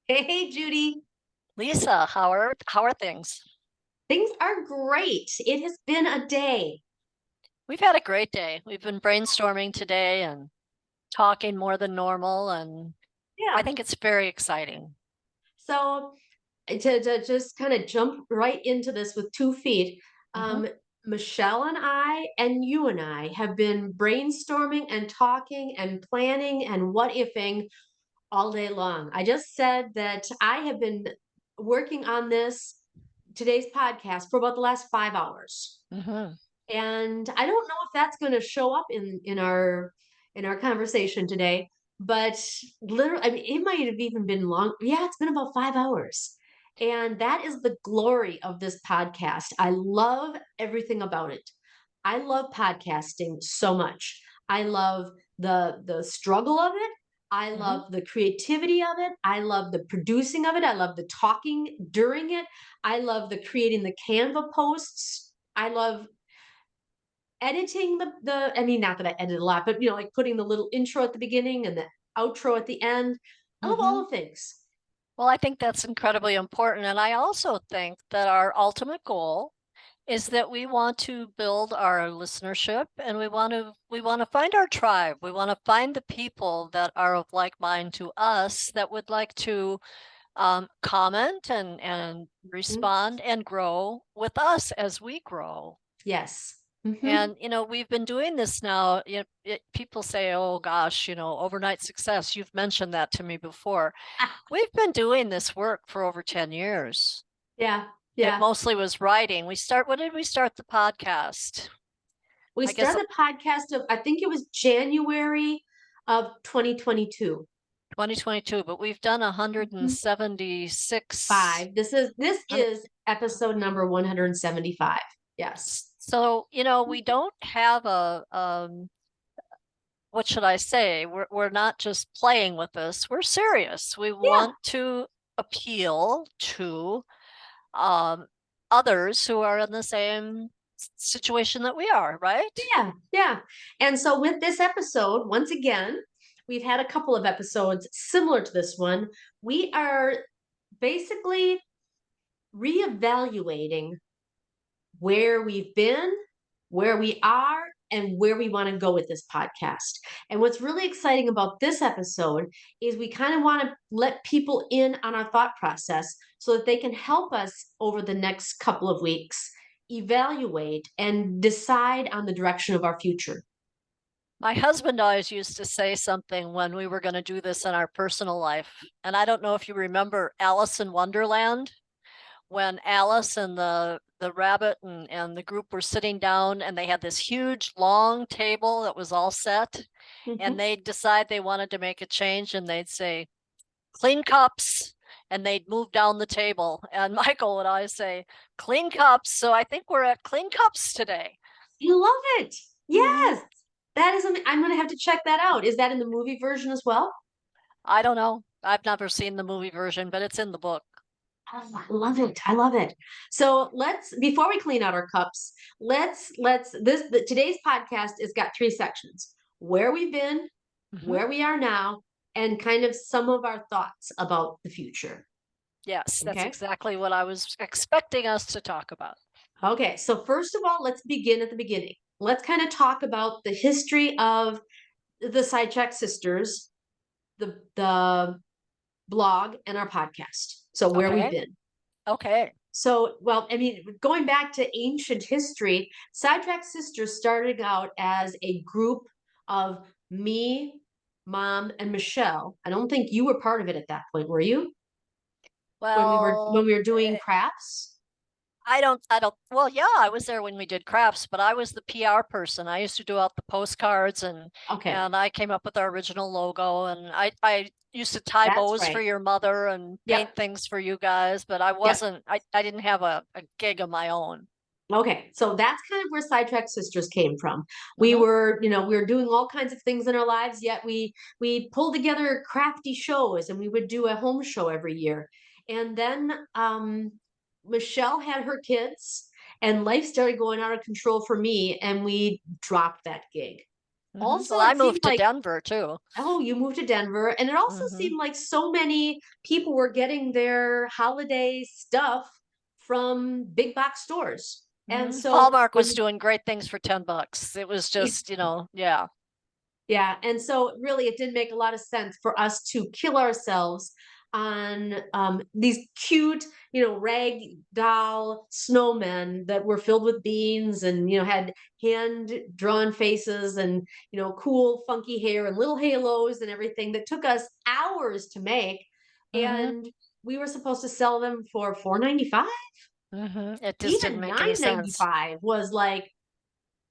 Hey, Judy. Lisa, how are things? Things are great. It has been a day. We've had a great day. We've been brainstorming today and talking more than normal, and I Yeah. think it's very exciting. So to just kind of jump right into this with 2 feet, Hmm. um, Michelle and I and you and I have been brainstorming and talking and planning and what ifing all day long. I just said that I have been working on today's podcast for about the last 5 hours. Hmm. And I don't know if that's going to show up in our conversation today, but literally, I mean, it might have even been long. Yeah, it's been about 5 hours. And that is the glory of this podcast. I love everything about it. I love podcasting so much. I love the struggle of it. I Hmm. love the creativity of it. I love the producing of it. I love the talking during it. I love the creating the Canva posts. I love editing the I mean, not that I edit a lot, but like putting the little intro at the beginning and the outro at the end. I love all Hmm. the things. Well, I think that's incredibly important. And I also think that our ultimate goal is that we want to build our listenership and we want to find our tribe. We want to find the people that are of like mind to us that would like to comment and Mhm. respond and grow with us as we grow. Yes. Hmm. And we've been doing this now. People say, "Oh gosh, overnight success." You've mentioned that to me before. Ah, We've been doing this work for over 10 years. yeah, It yeah. mostly was writing. When did we start the podcast? We I guess started the podcast of I think it was January of 2022. 2022, but we've done Mhm. 176. Five. This is episode number 175. Yes. So, we don't have what should I say? We're not just playing with this. We're serious. We Yeah. want to appeal to um, others who are in the same situation that we are, right? Yeah, yeah. And so with this episode, once again, we've had a couple of episodes similar to this one. We are basically reevaluating where we've been, where we are, and where we want to go with this podcast. And what's really exciting about this episode is we kind of want to let people in on our thought process so that they can help us over the next couple of weeks evaluate and decide on the direction of our future. My husband always used to say something when we were going to do this in our personal life. And I don't know if you remember Alice in Wonderland, when Alice and the rabbit and the group were sitting down and they had this huge long table that was all set, and Mhm. they'd decide they wanted to make a change and they'd say, clean cups, and they'd move down the table. And Michael would always say, clean cups. So I think we're at clean cups today. I love it. Mhm. Yes. That is, I'm going to have to check that out. Is that in the movie version as well? I don't know. I've never seen the movie version, but it's in the book. Oh, I love it. I love it. So before we clean out our cups, today's podcast has got three sections: where we've been, Mhm. where we are now, and kind of some of our thoughts about the future. Yes, that's Okay. exactly what I was expecting us to talk about. Okay. So first of all, let's begin at the beginning. Let's kind of talk about the history of the Sidetracked Sisters, the blog, and our podcast. So where we've Okay. been. Okay. So, well, I mean, going back to ancient history, Sidetrack Sisters started out as a group of me, mom, and Michelle. I don't think you were part of it at that point, were you? When we were Well, when we were doing crafts? well, yeah, I was there when we did crafts, but I was the PR person. I used to do out the postcards Okay, and I came up with our original logo, and I used to tie that's bows for right. your mother and paint Yep, things for you guys, but yep. I didn't have a gig of my own. Okay, so that's kind of where Sidetrack Sisters came from. We Hmm. were, we were doing all kinds of things in our lives, yet we pulled together crafty shows, and we would do a home show every year. And then Michelle had her kids, and life started going out of control for me, and we dropped that gig. Also, Well, I it seemed moved to like, Denver too. oh, you moved to Denver, and it also Hmm seemed like so many people were getting their holiday stuff from big box stores. And so Hallmark was when doing great things for $10. It was just, yeah. yeah, and so really it did make a lot of sense for us to kill ourselves on these cute, rag doll snowmen that were filled with beans and had hand drawn faces and cool funky hair and little halos and everything that took us hours to make, hmm and we were supposed to sell them for 4.95. It just didn't Even make any sense. 9.95 was like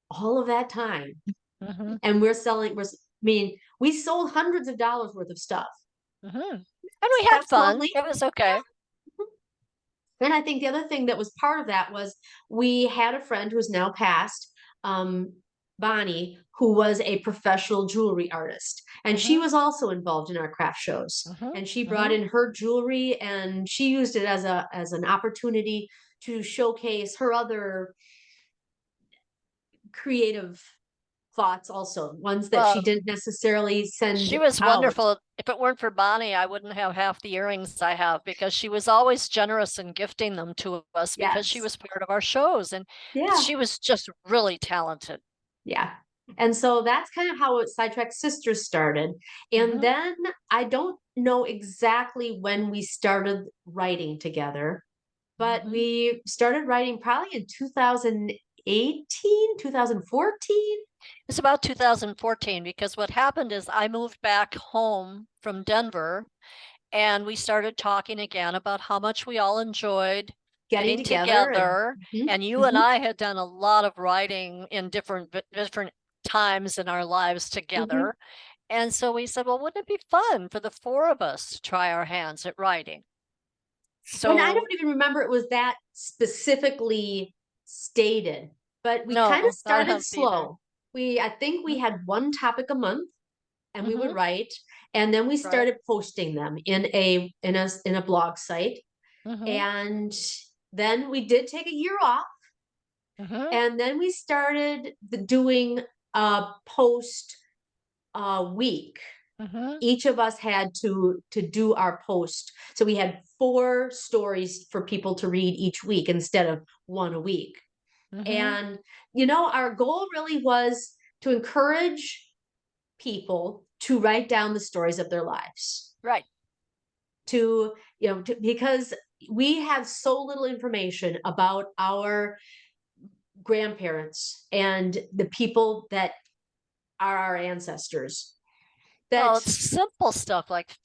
all of that time, hmm and I mean, we sold hundreds of dollars worth of stuff And we had fun. successfully. It was okay. And I think the other thing that was part of that was we had a friend who's now passed, um, Bonnie, who was a professional jewelry artist. And she hmm was also involved in our craft shows. hmm And she brought hmm in her jewelry and she used it as an opportunity to showcase her other creative thoughts, also ones that she Well, didn't necessarily send she was out. wonderful. If it weren't for Bonnie, I wouldn't have half the earrings I have because she was always generous in gifting them to us because she Yes. was part of our shows and Yeah. she was just really talented. Yeah. And so that's kind of how Sidetracked Sisters started. And hmm then I don't know exactly when we started writing together, but hmm we started writing probably in 2018, 2014. It's about 2014 because what happened is I moved back home from Denver and we started talking again about how much we all enjoyed Getting getting together and together. mhm, And you and mhm, I had done a lot of writing in different times in our lives mhm. together. And so we said, well, wouldn't it be fun for the four of us to try our hands at writing? And I So don't even remember it was that specifically stated, but we kind of no, I started haven't either. slow. I think we had one topic a month and we would Mm-hmm. write, and then we Right. started posting them in a blog site, Mm-hmm. and then we did take a year off, Mm-hmm. and then we started doing a post a week. Mm-hmm. Each of us had to do our post, so we had 4 stories for people to read each week instead of one a week. Mm-hmm. And our goal really was to encourage people to write down the stories of their lives, Right. because we have so little information about our grandparents and the people that are our ancestors Well, that it's simple stuff like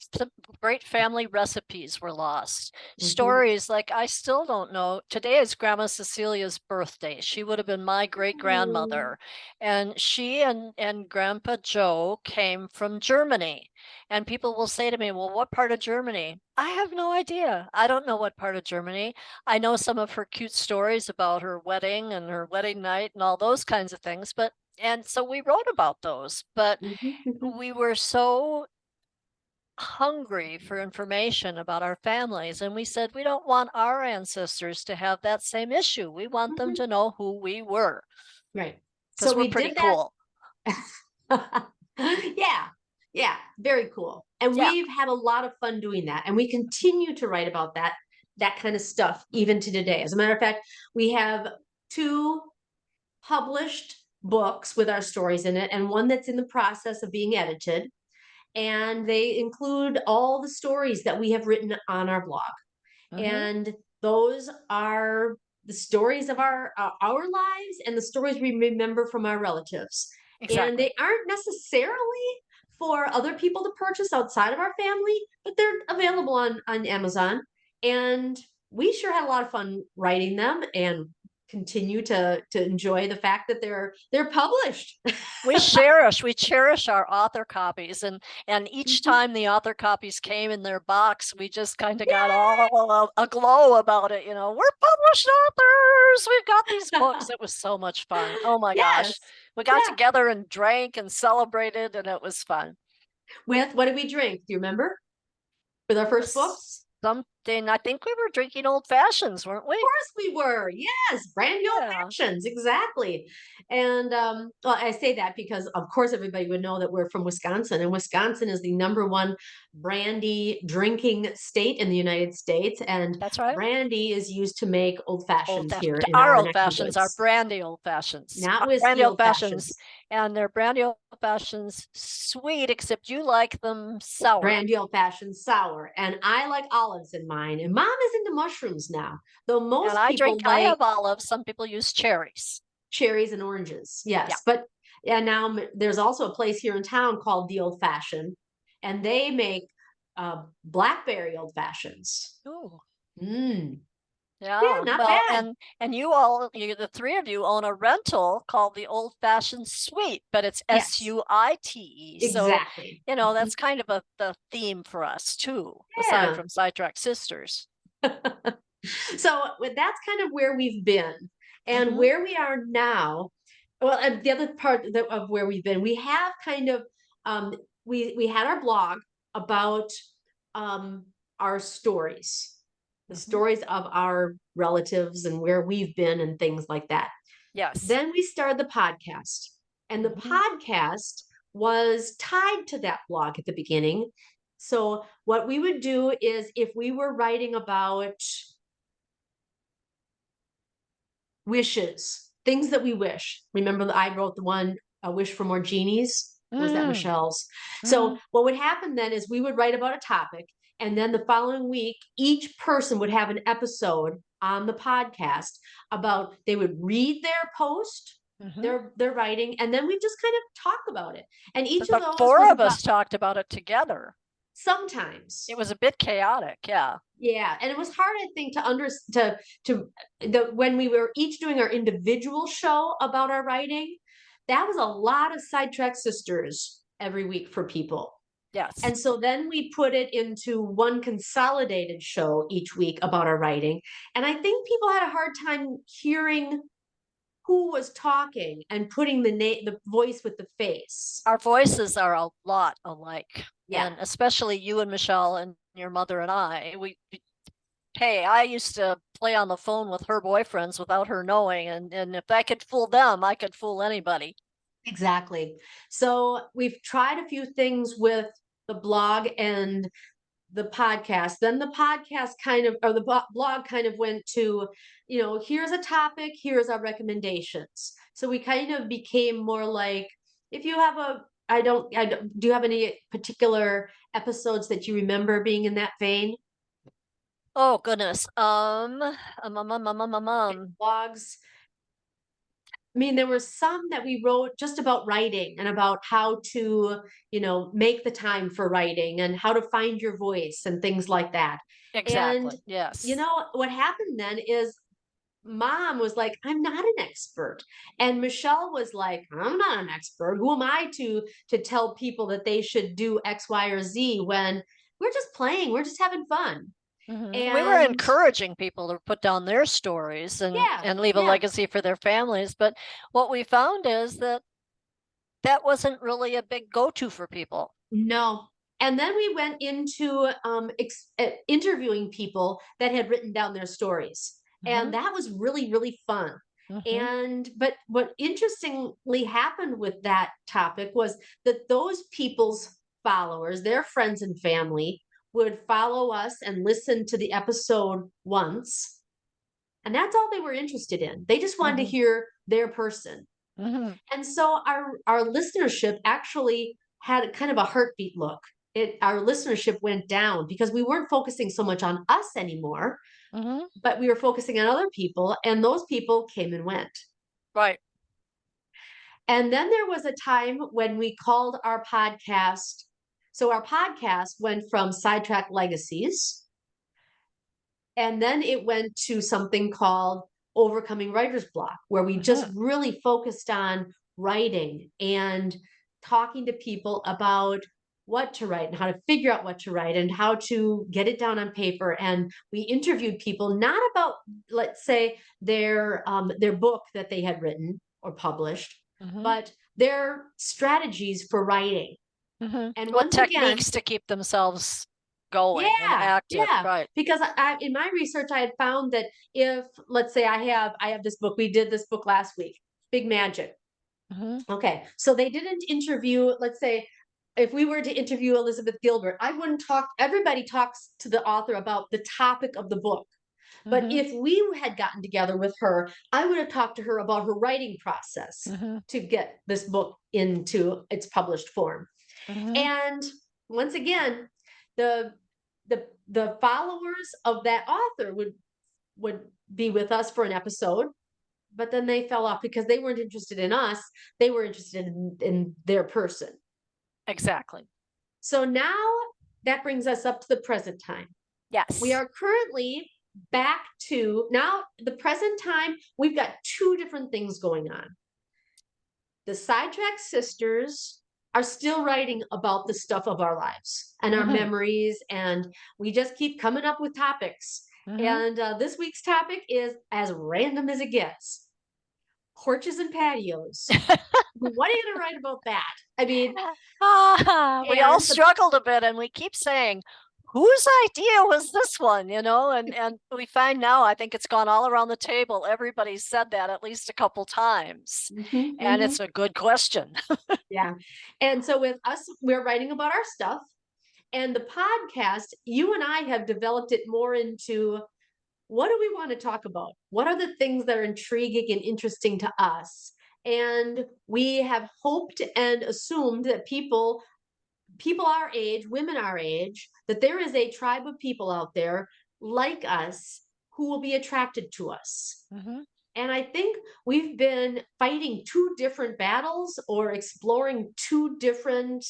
great family recipes were lost. Mhm. Stories like I still don't know. Today is Grandma Cecilia's birthday. She would have been my great Mm, grandmother. And she and Grandpa Joe came from Germany. And people will say to me, well, what part of Germany? I have no idea. I don't know what part of Germany. I know some of her cute stories about her wedding and her wedding night and all those kinds of things. And so we wrote about those. But mhm, mhm, we were so hungry for information about our families. And we said, we don't want our ancestors to have that same issue. We want them mhm. to know who we were Right. So because we're we pretty did that. cool. Yeah. Yeah. Very cool. And Yeah. we've had a lot of fun doing that. And we continue to write about that kind of stuff even to today. As a matter of fact, we have 2 published books with our stories in it, and one that's in the process of being edited. And they include all the stories that we have written on our blog. hmm And those are the stories of our lives and the stories we remember from our relatives. And Exactly. they aren't necessarily for other people to purchase outside of our family, but they're available on Amazon. And we sure had a lot of fun writing them and continue to enjoy the fact that they're published. We cherish our author copies, and each time the author copies came in their box, we just kind of got all aglow about it. We're published authors. We've got these books. It was so much fun. Oh my gosh. Yes. We got Yeah. together and drank and celebrated, and it was fun. With what did we drink? Do you remember? With our first book? Some then I think we were drinking old fashions, weren't we? Course we were. Yes, brandy old Yeah, fashions, exactly. And well, I say that because of course everybody would know that we're from Wisconsin, and Wisconsin is the number one brandy drinking state in the United States. And that's right. brandy is used to make old Old fashions fashioned. here in Our our old neck of the fashions are woods, brandy old fashions. not Our brandy whiskey old old fashions, fashions. and they're brandy old fashions sweet, except you like them sour. Brandy old fashioned sour, and I like olives in mine. And mom is into mushrooms now, though And most people I like have olives. Some people use cherries. cherries and oranges. Yeah. Yes, but yeah, now there's also a place here in town called the Old Fashioned, and they make blackberry old fashions. Ooh. Mm. Yeah, Yeah. not Well, bad. and the three of you own a rental called the Old Fashioned Suite, but it's Yes, SUITE. So, exactly. that's kind of the theme for us too, aside Yeah. from Sidetracked Sisters. So that's kind of where we've been, and Mm-hmm. where we are now. Well, and the other part of where we've been, we have kind of um, we had our blog about um, our stories, the Mm-hmm. stories of our relatives and where we've been and things like that. Yes. Then we started the podcast, and the Mm-hmm. podcast was tied to that blog at the beginning. So what we would do is if we were writing about wishes, things that we wish. Remember that I wrote the one, A Wish for More Genies? Or was that Mm-hmm. Michelle's? Mm-hmm. So what would happen then is we would write about a topic, and then the following week, each person would have an episode on the podcast about they would read their post, Mm-hmm. their writing, and then we just kind of talk about it. And each But of the those four was of about us talked about it together. It sometimes. was a bit chaotic. Yeah. Yeah, and it was hard, I think, to the when we were each doing our individual show about our writing. That was a lot of Sidetrack Sisters every week for people. Yes. And so then we put it into one consolidated show each week about our writing. And I think people had a hard time hearing who was talking and putting the voice with the face. Our voices are a lot alike. Yeah, And especially you and Michelle and your mother and I. Hey, I used to play on the phone with her boyfriends without her knowing. And if I could fool them, I could fool anybody. exactly. So we've tried a few things with the blog and the podcast. Then the podcast kind of, or the blog kind of went to, here's a topic, here's our recommendations. So we kind of became more like, if you have I don't, do you have any particular episodes that you remember being in that vein? Oh goodness. Blogs. I mean, there were some that we wrote just about writing and about how to, make the time for writing and how to find your voice and things like that. And, Exactly. Yes. what happened then is mom was like, I'm not an expert. And Michelle was like, I'm not an expert. Who am I to tell people that they should do X, Y, or Z when we're just playing, we're just having fun. We were And encouraging people to put down their stories yeah, and leave a yeah. legacy for their families. But what we found is that wasn't really a big go-to for people. No. And then we went into interviewing people that had written down their stories. Mm-hmm. And that was really, really fun. Mm-hmm. But what interestingly happened with that topic was that those people's followers, their friends and family, would follow us and listen to the episode once. And that's all they were interested in. They just wanted to Mm-hmm. hear their person. Mm-hmm. And so our listenership actually had kind of a heartbeat look. Our listenership went down because we weren't focusing so much on us anymore, Mm-hmm. but we were focusing on other people, and those people came and went. Right. And then there was a time when we called our podcast. So our podcast went from Sidetrack Legacies, and then it went to something called Overcoming Writer's Block, where we just Mm-hmm. really focused on writing and talking to people about what to write and how to figure out what to write and how to get it down on paper. And we interviewed people not about, let's say, their book that they had written or published, Mm-hmm. but their strategies for writing. Mm-hmm. And What once again, techniques to keep themselves going and Yeah, active, yeah. right? Because in my research, I had found that if, let's say, I have this book, we did this book last week, Big Magic. Mhm, Okay, so they didn't interview, let's say, if we were to interview Elizabeth Gilbert, I wouldn't talk, everybody talks to the author about the topic of the book. But mhm, if we had gotten together with her, I would have talked to her about her writing process mhm, to get this book into its published form. mhm. And once again, the the followers of that author would be with us for an episode, but then they fell off because they weren't interested in us. They were interested in their person. Exactly. So now that brings us up to the present time. We Yes. are currently back to now the present time. We've got two different things going on. The Sidetracked sisters are still writing about the stuff of our lives and our Mhm, memories, and we just keep coming up with topics. mhm. And this week's topic is as random as it gets: porches and patios. What are you going to write about that? I mean, We all and the struggled a bit and we keep saying, whose idea was this one, and we find now, I think it's gone all around the table. Everybody's said that at least a couple times. Mhm, And mhm. it's a good question. Yeah. And so with us, we're writing about our stuff. And the podcast, you and I have developed it more into, what do we want to talk about? What are the things that are intriguing and interesting to us? And we have hoped and assumed that people our age, women our age, that there is a tribe of people out there like us who will be attracted to us. Mhm, And I think we've been fighting two different battles or exploring two different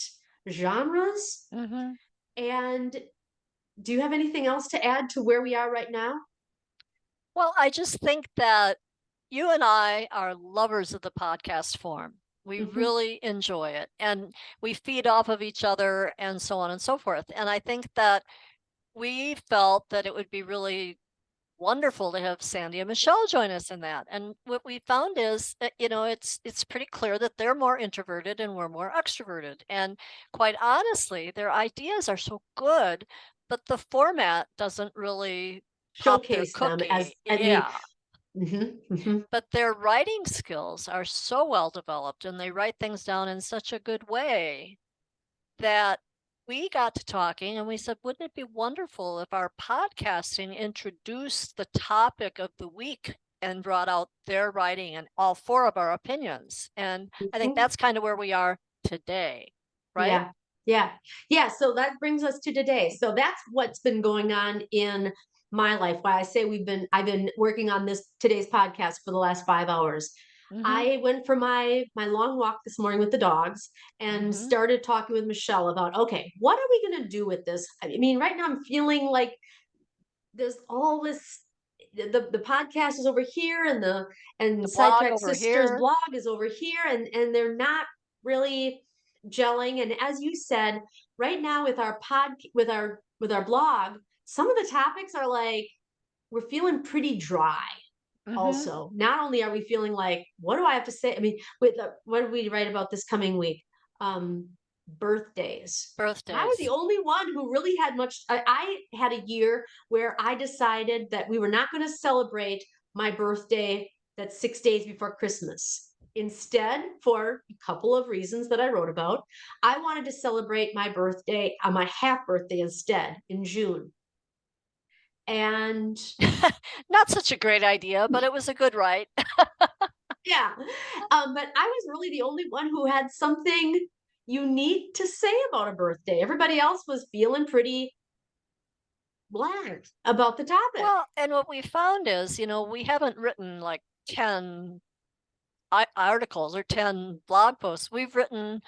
genres. mhm. And do you have anything else to add to where we are right now? Well, I just think that you and I are lovers of the podcast form. We Mhm, really enjoy it and we feed off of each other and so on and so forth. And I think that we felt that it would be really wonderful to have Sandy and Michelle join us in that. And what we found is that, it's pretty clear that they're more introverted and we're more extroverted. And quite honestly, their ideas are so good, but the format doesn't really pop their showcase them as, cookie. I mean, Yeah. mhm. But their writing skills are so well developed and they write things down in such a good way that we got to talking and we said, wouldn't it be wonderful if our podcasting introduced the topic of the week and brought out their writing and all four of our opinions? And I think Mhm. that's kind of where we are today, right? Yeah. Yeah. Yeah. So that brings us to today. So that's what's been going on in my life. Why I say I've been working on this today's podcast for the last 5 hours. Mm-hmm. I went for my long walk this morning with the dogs and Mm-hmm. started talking with Michelle about, okay, what are we going to do with this? I mean, right now I'm feeling like there's all this, the podcast is over here, and the The and blog Sidetrack over Sisters here. blog is over here, and they're not really gelling. And as you said, right now with our with our blog, some of the topics are like, we're feeling pretty dry. Mm-hmm. Also, not only are we feeling like, what do I have to say? I mean, with what did we write about this coming week? um Birthdays. I was the Birthdays. only one who really had much. I had a year where I decided that we were not going to celebrate my birthday that's 6 days before Christmas. Instead, for a couple of reasons that I wrote about, I wanted to celebrate my birthday on my half birthday instead in June. And Not such a great idea, but it was a good write. yeah, but I was really the only one who had something unique to say about a birthday. Everybody else was feeling pretty blank about the topic. Well, and what we found is, we haven't written like 10 articles or 10 blog posts. We've written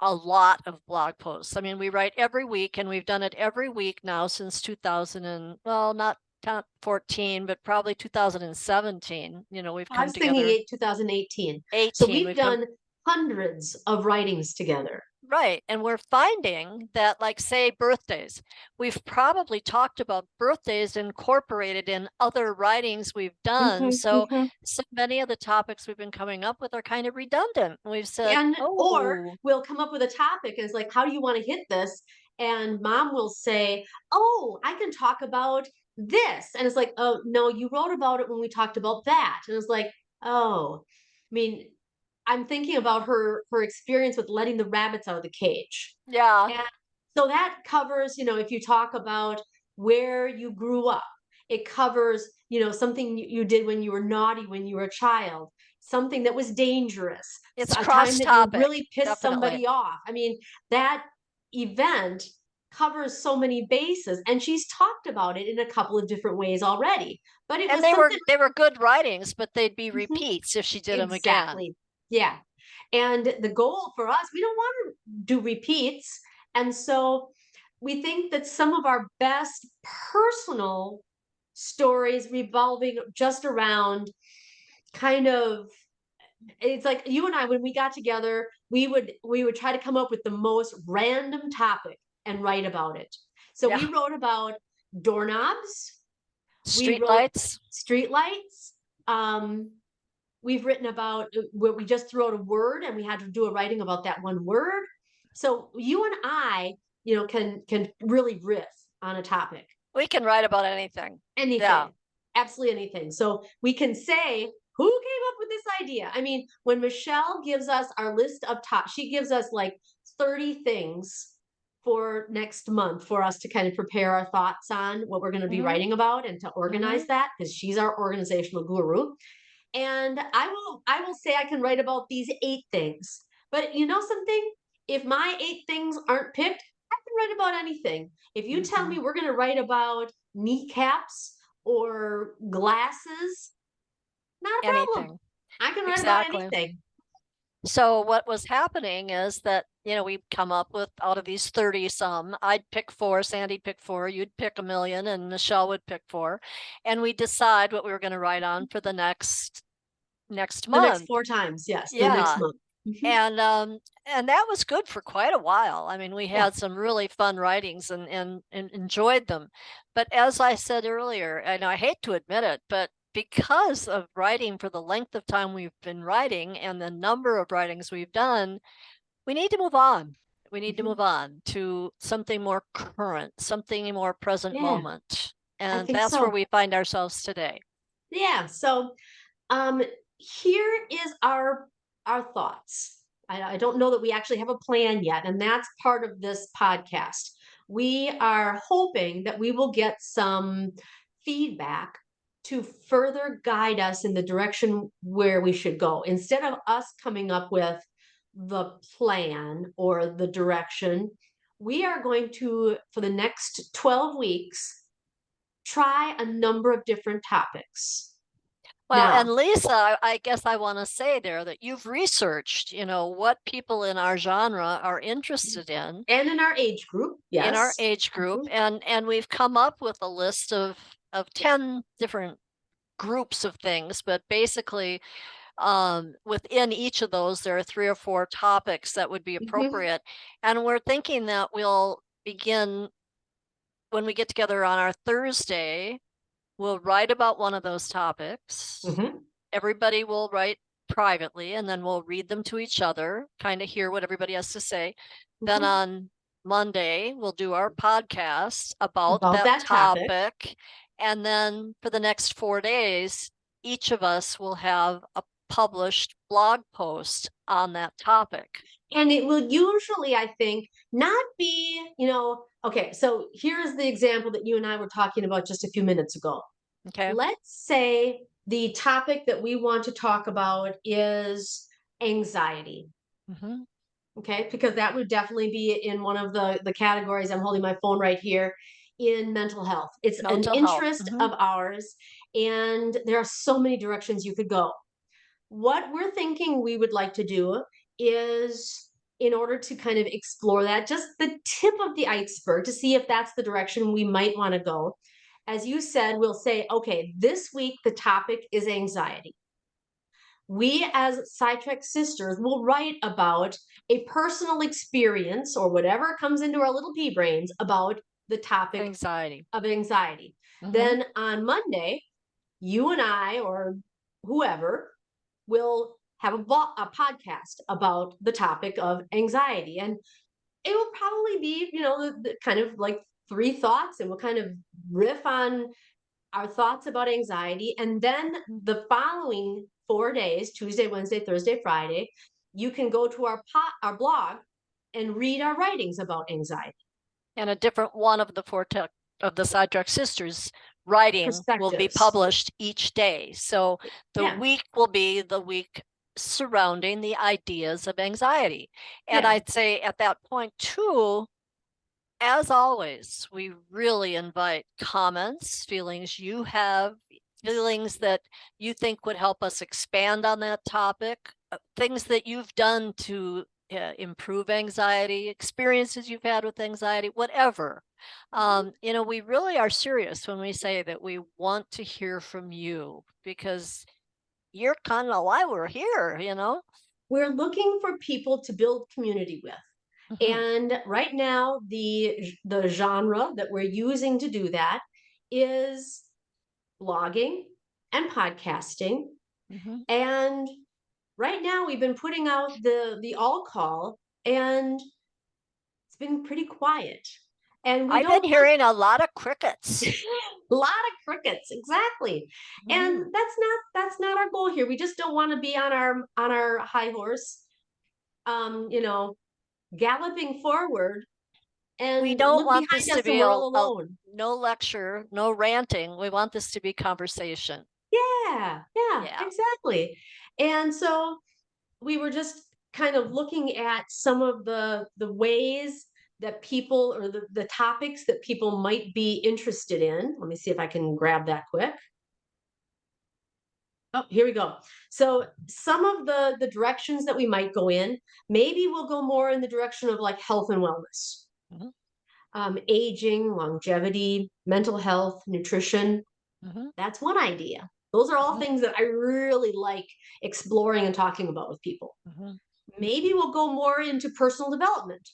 a lot of blog posts. I mean, we write every week and we've done it every week now since 2000 and, well, not 14, but probably 2017. We've I come was thinking together 2018. So 18. we've We've come done hundreds of writings together. right. And we're finding that, like, say, birthdays, we've probably talked about birthdays incorporated in other writings we've done. Mhm, So, mhm. so many of the topics we've been coming up with are kind of redundant. We've said, And or oh, we'll come up with a topic and it's like, how do you want to hit this? and mom will say, "Oh, I can talk about this." And it's like, "Oh, no, you wrote about it when we talked about that." And it's like, "Oh." I mean, I'm thinking about her experience with letting the rabbits out of the cage. Yeah, And so that covers, if you talk about where you grew up, it covers, something you did when you were naughty when you were a child, something that was dangerous, it's a time cross that you topic, really pissed definitely. somebody off. I mean, that event covers so many bases, and she's talked about it in a couple of different ways already. But it And was something. they were good writings, but they'd be Mhm. repeats if she did them again. Exactly. Yeah. And the goal for us, we don't want to do repeats. And so we think that some of our best personal stories revolving just around kind of, it's like you and I, when we got together, we would try to come up with the most random topic and write about it. So we Yeah, wrote about doorknobs, we street wrote lights. streetlights, um, we've written about where we just threw out a word and we had to do a writing about that one word. So you and I, can really riff on a topic, We can write about anything. Yeah, anything, absolutely anything. So we can say who came up with this idea. I mean, when Michelle gives us our list of top, she gives us like 30 things for next month for us to kind of prepare our thoughts on what we're going to be hmm writing about and to hmm organize that because she's our organizational guru. And I will say I can write about these 8 things. But you know something? If my 8 things aren't picked, I can write about anything. If you tell hmm me we're going to write about kneecaps or glasses, not a problem. anything. I can write about Exactly. anything. So what was happening is that, we'd come up with out of these 30 some, I'd pick four, Sandy'd pick four, you'd pick a million, and Michelle would pick four. And we decide what we were going to write on for the next The next month. 4 times, yes, the next Yeah. month. Mhm. And that was good for quite a while. I mean, we Yeah. had some really fun writings and enjoyed them. But as I said earlier, and I hate to admit it, but because of writing for the length of time we've been writing and the number of writings we've done, we need to move on. We need to Mhm. move on to something more current, something more present Yeah, moment. I And think that's where so. we find ourselves today. Yeah. So Um, here is our thoughts. I don't know that we actually have a plan yet, and that's part of this podcast. We are hoping that we will get some feedback to further guide us in the direction where we should go. Instead of us coming up with the plan or the direction, we are going to, for the next 12 weeks, try a number of different topics. Well, Now, and Lisa, I guess I want to say there that you've researched, what people in our genre are interested and in our age group, in our yes. age group, Mhm, and we've come up with a list of 10 different groups of things, but basically within each of those there are 3 or 4 topics that would be mhm, appropriate. And we're thinking that we'll begin when we get together on our Thursday. We'll write about one of those topics. mhm, Everybody will write privately, and then we'll read them to each other, kind of hear what everybody has to say. Then mhm. on Monday, we'll do our podcast about About that that topic. topic. And then for the next 4 days, each of us will have a published blog post on that topic. And it will usually, I think, not be, okay, so here's the example that you and I were talking about just a few minutes ago. Okay. Let's say the topic that we want to talk about is anxiety. Mm-hmm. Okay, because that would definitely be in one of the categories. I'm holding my phone right here in mental health. It's an Mental health. interest Mm-hmm. of ours, and there are so many directions you could go. What we're thinking we would like to do is, in order to kind of explore that, just the tip of the iceberg to see if that's the direction we might want to go. As you said, we'll say, okay, this week the topic is anxiety. We as Sidetracked Sisters will write about a personal experience or whatever comes into our little pea brains about the topic Anxiety. of anxiety. Mm-hmm. Then on Monday, you and I or whoever will have a podcast about the topic of anxiety. And it will probably be, the kind of like three thoughts, and we'll kind of riff on our thoughts about anxiety. And then the following 4 days, Tuesday, Wednesday, Thursday, Friday, you can go to our blog and read our writings about anxiety. And a different one of the of the Sidetracked Sisters writing will be Perspectives. published each day. So the Yeah. week will be the week surrounding the ideas of anxiety. And Yeah. I'd say at that point too, as always, we really invite comments, feelings you have, feelings that you think would help us expand on that topic, things that you've done to improve anxiety, experiences you've had with anxiety, whatever. We really are serious when we say that we want to hear from you, because you're kind of why we're here. We're looking for people to build community with. Mhm. And right now, the genre that we're using to do that is blogging and podcasting. Mhm. And right now, we've been putting out the all call, and it's been pretty quiet. And we I've don't been want hearing a lot of crickets. a lot of crickets, exactly. And Mhm. that's not our goal here. We just don't want to be on our high horse, you know, galloping forward We and don't look want this behind to us and be we're all a alone. no lecture, no ranting. We want this to be conversation. Yeah, yeah, Yeah. exactly. And so we were just kind of looking at some of the ways that people, or the topics that people might be interested in. Let me see if I can grab that quick. Oh, here we go. So some of the directions that we might go in, maybe we'll go more in the direction of like health and wellness, Mhm. aging, longevity, mental health, nutrition. Mhm. That's one idea. Those are all Mhm. things that I really like exploring and talking about with people. Mhm. Maybe we'll go more into personal development,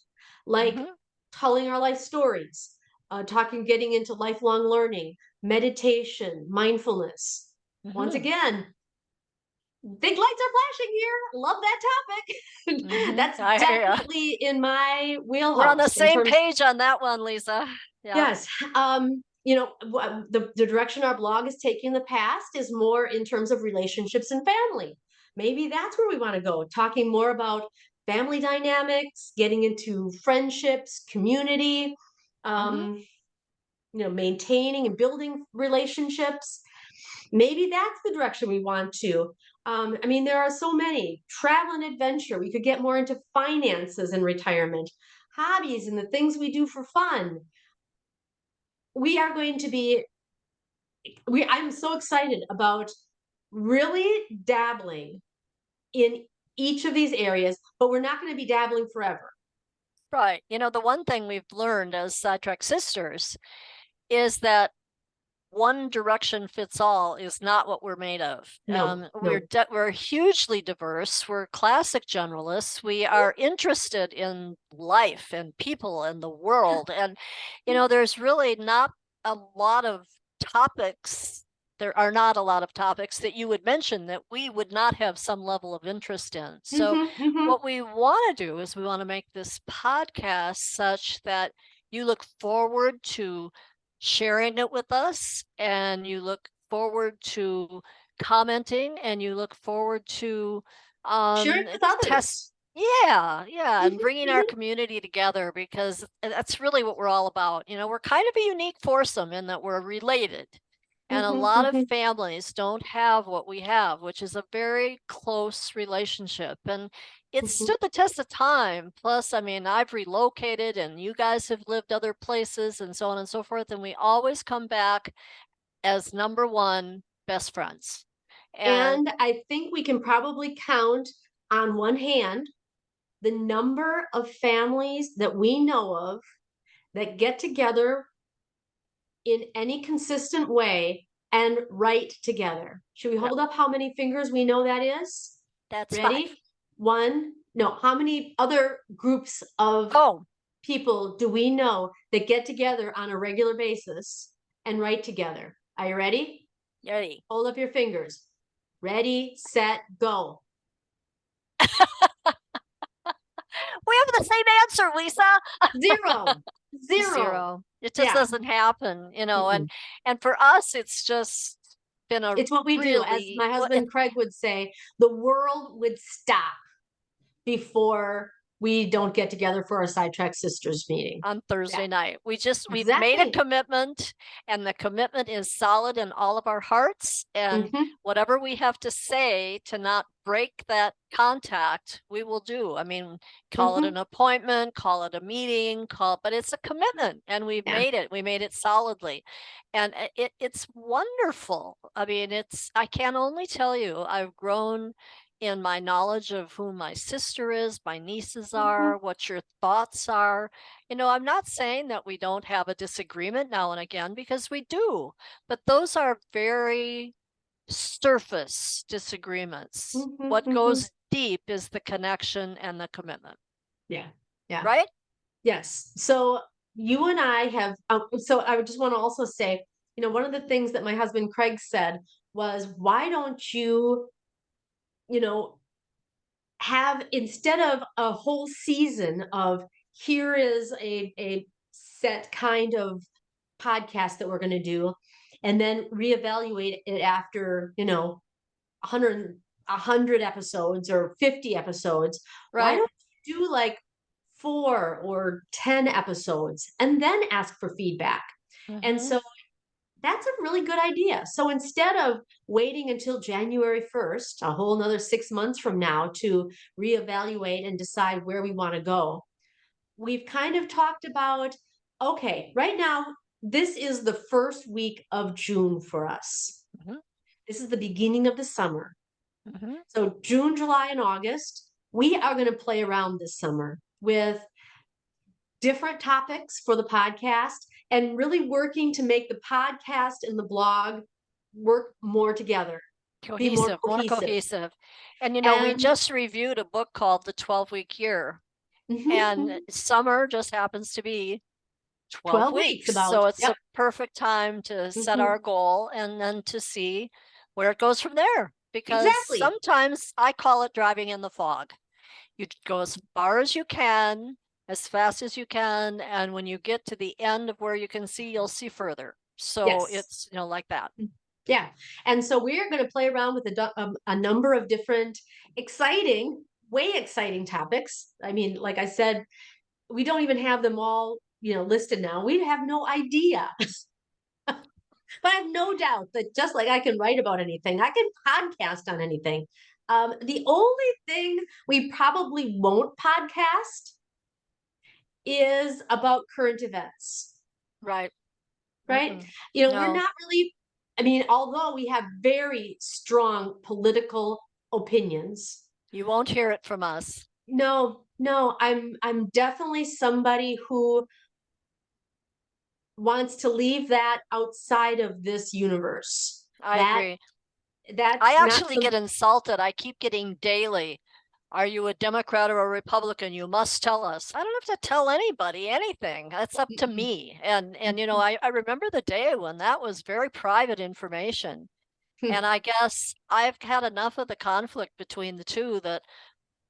like Mhm. telling our life stories, getting into lifelong learning, meditation, mindfulness. Once Mhm. again, big lights are flashing here. Love that topic. Mhm. That's I hear ya. definitely in my We're on the wheelhouse in same terms. page on that one, Lisa. Yeah. Yes. The direction our blog is taking in the past is more in terms of relationships and family. Maybe that's where we want to go, talking more about family dynamics, getting into friendships, community, Mhm. um, maintaining and building relationships. Maybe that's the direction we want to. I mean, there are so many travel and adventure. We could get more into finances and retirement, hobbies, and the things we do for fun. We are going to be I'm so excited about really dabbling in each of these areas, but we're not going to be dabbling forever. Right. The one thing we've learned as Sidetracked Sisters is that one direction fits all is not what we're made of. No, no. We're hugely diverse. We're classic generalists. We are interested in life and people and the world. And there's really not a lot of topics. There are not a lot of topics that you would mention that we would not have some level of interest in. So Mm-hmm, mm-hmm. what we want to do is we want to make this podcast such that you look forward to sharing it with us, and you look forward to commenting, and you look forward to Share it with test others. yeah, and Mm-hmm, bringing our mm-hmm, community together, because that's really what we're all about. We're kind of a unique foursome in that we're related, and a mm-hmm, lot of mm-hmm, families don't have what we have, which is a very close relationship. And it's mm-hmm. stood the test of time. Plus, I mean, I've relocated and you guys have lived other places and so on and so forth. And we always come back as number one best friends. And And I think we can probably count on one hand the number of families that we know of that get together in any consistent way and write together. Should we yep, hold up how many fingers we know that is? that's five. Ready? One. No, how many other groups of Oh, people do we know that get together on a regular basis and write together? Are you ready? ready. Hold up your fingers. Ready, set, go. We have the same answer, Lisa. Zero. Zero. Zero. It just Yeah. doesn't happen, Mm-mm. and for us, it's just been a It's what we do. As really my husband Craig would say, the world would stop before we don't get together for our Sidetracked Sisters meeting. on Thursday Yeah, night. We've made a exactly. commitment, and the commitment is solid in all of our hearts. And Hmm. whatever we have to say to not break that contact, we will do. I mean, call it Hmm. an appointment, call it a meeting, but it's a commitment, and we've Yeah. made it. We made it solidly, and it's wonderful. I mean, I can only tell you, I've grown in my knowledge of who my sister is, my nieces Hmm. are, what your thoughts are. I'm not saying that we don't have a disagreement now and again, because we do, but those are very surface disagreements. Hmm. What Hmm. goes deep is the connection and the commitment, Yeah. Yeah. right? Yes. So you and I have, so I would just want to also say, one of the things that my husband Craig said was, why don't you, you know, have, instead of a whole season of, here is a set kind of podcast that we're going to do, and then reevaluate it after, 100 episodes or 50 episodes. Why Right. don't you do like 4 or 10 episodes and then ask for feedback? And Mm-hmm. so that's a really good idea. So instead of waiting until January 1st, a whole another 6 months from now, to reevaluate and decide where we want to go, we've kind of talked about, okay, right now, this is the first week of June for us. Mm-hmm. This is the beginning of the summer. Mm-hmm. So June, July, and August, we are going to play around this summer with different topics for the podcast, and really working to make the podcast and the blog work more together, be more Cohesive, more cohesive. cohesive. And we And just reviewed a book called The 12-Week Year, and summer just happens to be 12 12 weeks weeks. about, So it's yep. a perfect time to set Mhm. our goal and then to see where it goes from there. Because Exactly. sometimes I call it driving in the fog. You go as far as you can, as fast as you can. And when you get to the end of where you can see, you'll see further. So Yes. it's, like that. Yeah. And so we're going to play around with a number of different exciting, way exciting topics. I mean, like I said, we don't even have them all, listed now. We have no idea. But I have no doubt that just like I can write about anything, I can podcast on anything. The only thing we probably won't podcast is about current events, Right. right? Mm-mm. We're No, not really, I mean, although we have very strong political opinions. you won't hear it from us. No, no, I'm definitely somebody who wants to leave that outside of this universe. I That agree. I that's not actually some. get insulted. I keep getting daily. Are you a Democrat or a Republican? You must tell us. I don't have to tell anybody anything. That's up to Mm-mm. me. And I remember the day when that was very private information. And I guess I've had enough of the conflict between the two that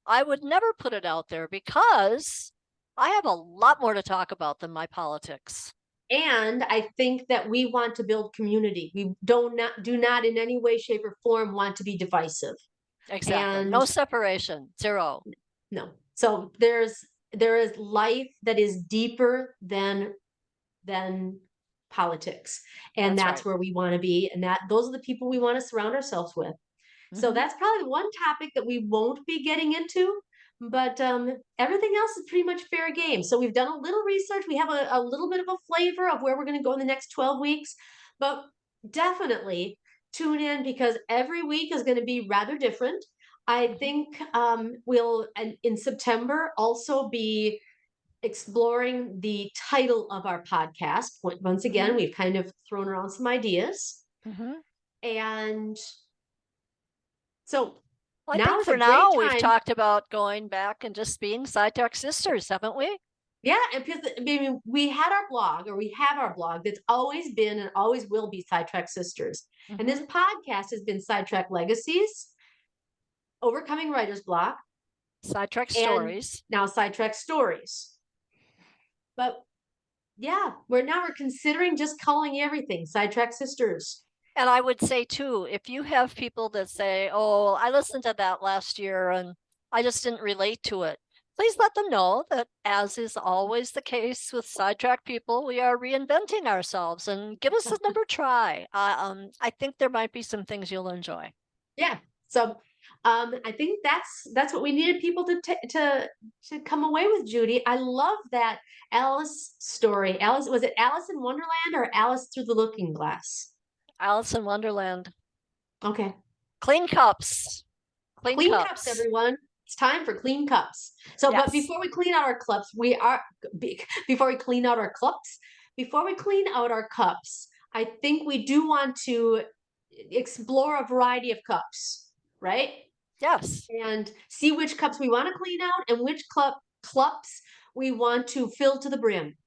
I would never put it out there, because I have a lot more to talk about than my politics. And I think that we want to build community. We do not in any way, shape, or form want to be divisive. Exactly. And No separation. Zero. no. So there is life that is deeper than politics. And That's that's right. where we want to be. And those are the people we want to surround ourselves with. So Mm-hmm. that's probably the one topic that we won't be getting into. But everything else is pretty much fair game. So we've done a little research. We have a little bit of a flavor of where we're going to go in the next 12 weeks. But definitely tune in, because every week is going to be rather different. I Mm-hmm. think we'll, in September, also be exploring the title of our podcast. Once again, Mm-hmm. we've kind of thrown around some ideas. Mm-hmm. And so Well, I now think is a for great now we've time. talked about going back and just being Sidetracked Sisters, haven't we? Yeah, and because I mean, we had our blog, or we have our blog that's always been and always will be Sidetrack Sisters. And this Mm-hmm. podcast has been Sidetrack Legacies, Overcoming Writer's Block, Sidetracked And Stories. now Sidetracked Stories. But yeah, we're considering just calling everything Sidetrack Sisters. And I would say too, if you have people that say, "Oh, I listened to that last year and I just didn't relate to it," please let them know that, as is always the case with sidetrack people, we are reinventing ourselves, and give us another try. I think there might be some things you'll enjoy. Yeah. So I think that's what we needed people to come away with, Judy. I love that Alice story. Alice, was it Alice in Wonderland or Alice Through the Looking Glass? Alice in Wonderland. Okay. Clean cups. Clean Clean cups, cups. everyone. It's time for clean cups. So, but Yes. before we clean out our cups, before we clean out our cups, before we clean out our cups, I think we do want to explore a variety of cups, right? Yes. And see which cups we want to clean out and which cups we want to fill to the brim.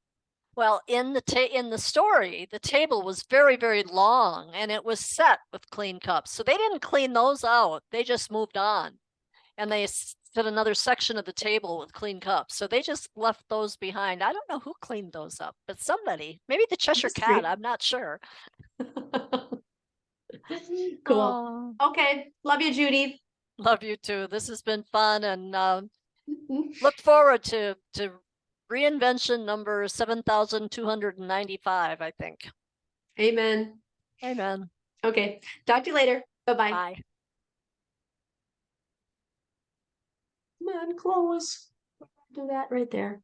Well, in the story, the table was very, very long and it was set with clean cups. So they didn't clean those out. They just moved on. And they set another section of the table with clean cups. So they just left those behind. I don't know who cleaned those up, but somebody, maybe the Cheshire Cat, Mystery. I'm not sure. Cool. Oh, Okay. Love you, Judy. love you too. This has been fun, and look forward to reinvention number 7,295, I think. Amen. Amen. Okay. Talk to you later. Bye-bye. Bye. Come on, close. Do that right there.